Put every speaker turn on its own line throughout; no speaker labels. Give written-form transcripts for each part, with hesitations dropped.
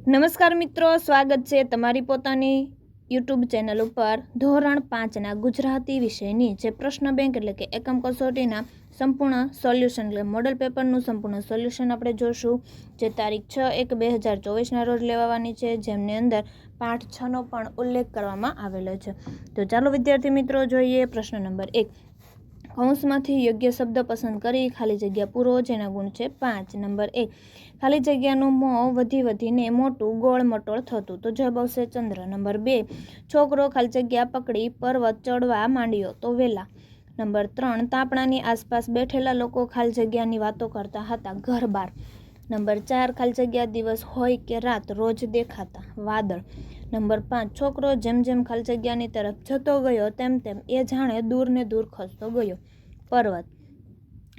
નમસ્કાર મિત્રો, સ્વાગત છે તમારી પોતાની યુટ્યુબ ચેનલ ઉપર ધોરણ 5ના ગુજરાતી વિષયની જે પ્રશ્ન બેંક એટલે કે એકમ કસોટીના સંપૂર્ણ સોલ્યુશન એટલે મોડલ પેપરનું સંપૂર્ણ સોલ્યુશન આપણે જોશું, જે તારીખ 6/1/2024ના રોજ લેવાની છે, જેમની અંદર પાઠ 6નો પણ ઉલ્લેખ કરવામાં આવેલો છે। તો ચાલો વિદ્યાર્થી મિત્રો જોઈએ પ્રશ્ન નંબર 1। કૌંસમાંથી યોગ્ય શબ્દ પસંદ કરી ખાલી જગ્યા પૂરો, જેના ગુણ છે 5। નંબર 1, ખાલી જગ્યાનું મોં વધી વધીને મોટું ગોળ મટોળ થતું, તો જવાબ આવશે ચંદ્ર। નંબર 2, છોકરો ખાલી જગ્યા પકડી પર્વત ચડવા માંડ્યો, તો વેલા। નંબર 3, તાપણાની આસપાસ બેઠેલા લોકો ખાલી જગ્યાની વાતો કરતા હતા, ઘર બહાર। નંબર 4, ખાલી જગ્યા દિવસ હોય કે રાત રોજ દેખાતા, વાદળ। નંબર 5, છોકરો જેમ જેમ ખાલી જગ્યાની તરફ જતો ગયો તેમ તેમ એ જાણે દૂર ને દૂર ખસતો ગયો, પર્વત।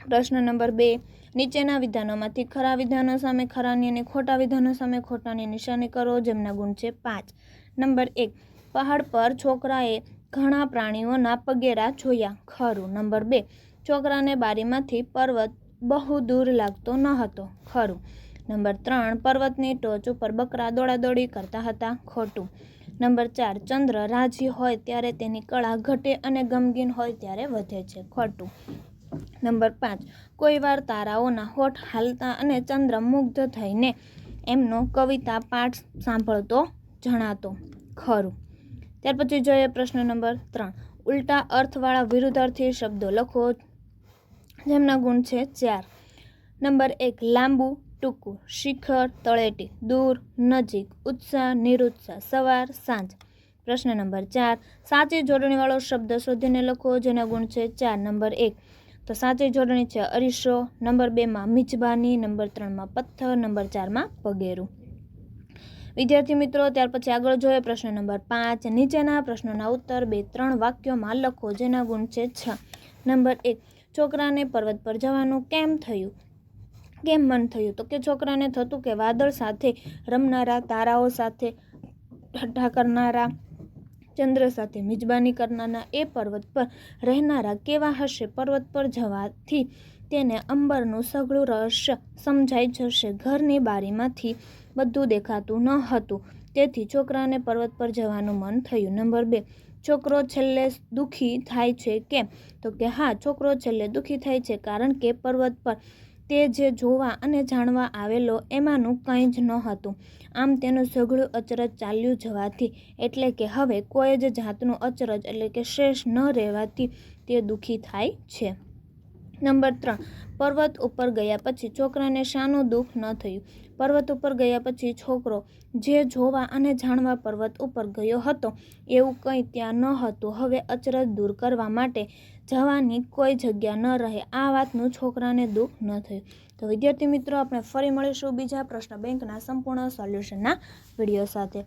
પ્રશ્ન નંબર 2, નીચેના વિધાનોમાંથી ખરા વિધાનો સામે ખરાની અને ખોટા વિધાનો સામે ખોટાની નિશાની કરો, જેમના ગુણ છે 5। નંબર 1, પહાડ પર છોકરાએ ઘણા પ્રાણીઓના પગેરા જોયા, ખરું। નંબર 2, છોકરાને બારીમાંથી પર્વત બહુ દૂર લાગતો ન હતો, ખરું। નંબર 3, પર્વતની ટોચ ઉપર બકરા દોડાદોડી કરતા હતા, ખોટું। નંબર 4, ચંદ્ર રાજી હોય ત્યારે તેની કળા ઘટે અને ગમગીન હોય ત્યારે વધે છે, ખોટું। નંબર 5, કોઈ વાર તારાઓના હોઠ હાલતા અને ચંદ્ર મુગ્ધ થઈને એમનો કવિતા પાઠ સાંભળતો જણાતો, ખરું। ત્યાર પછી જોઈએ પ્રશ્ન નંબર 3, ઉલટા અર્થવાળા વિરુદ્ધાર્થી શબ્દો લખો, જેમના ગુણ છે 4। નંબર 1, લાંબુ ટૂંકું, શિખર તળેટી, દૂર નજીક, ઉત્સાહ નિરુત્સાહ, સવાર સાંજ। પ્રશ્ન નંબર 4, સાચી જોડણીવાળો શબ્દ શોધીને લખો, જેના ગુણ છે 4। નંબર 1, તો સાચી જોડણી છે અરીસો, નંબર 2માં મિજબાની, નંબર 3માં પથ્થર, નંબર 4માં પગેરું। વિદ્યાર્થી મિત્રો, ત્યાર પછી આગળ જોઈએ પ્રશ્ન નંબર 5, નીચેના પ્રશ્નોના ઉત્તર 2-3 વાક્યોમાં લખો, જેના ગુણ છે 6। નંબર 1, છોકરાને પર્વત પર જવાનું કેમ મન થયું, તો કે છોકરાને થતું કે વાદળ સાથે રમનારા, તારાઓ સાથે ઠઠ્ઠા કરનારા, ચંદ્ર સાથે મિજબાની કરનારા, એ પર્વત પર રહેનારા કેવા હશે। પર્વત પર જવાથી તેને અંબરનું સઘળું રહસ્ય સમજાઈ જશે। ઘરની બારીમાંથી બધું દેખાતું ન હતું, તેથી છોકરાને પર્વત પર જવાનું મન થયું। નંબર 2, છોકરો છેલ્લે દુઃખી થાય છે કેમ, તો કે હા, છોકરો છેલ્લે દુઃખી થાય છે કારણ કે પર્વત પર તે જે જોવા અને જાણવા આવેલો એમાંનું કંઈ જ ન હતું। આમ તેનું સઘળું અચરજ ચાલ્યું જવાથી, એટલે કે હવે કોઈ જ જાતનું અચરજ એટલે કે શેષ ન રહેવાથી તે દુઃખી થાય છે। નંબર 3, પર્વત ઉપર ગયા પછી છોકરાને શાનું દુઃખ ન થયું। પર્વત ઉપર ગયા પછી છોકરો જે જોવા અને જાણવા પર્વત ઉપર ગયો હતો એવું કંઈ ત્યાં ન હતું। હવે અચરજ દૂર કરવા માટે જવાની કોઈ જગ્યા ન રહે, આ વાતનું છોકરાને દુઃખ ન થયું। તો વિદ્યાર્થી મિત્રો, આપણે ફરી મળીશું બીજા પ્રશ્ન બેંકના સંપૂર્ણ સોલ્યુશનના વિડીયો સાથે।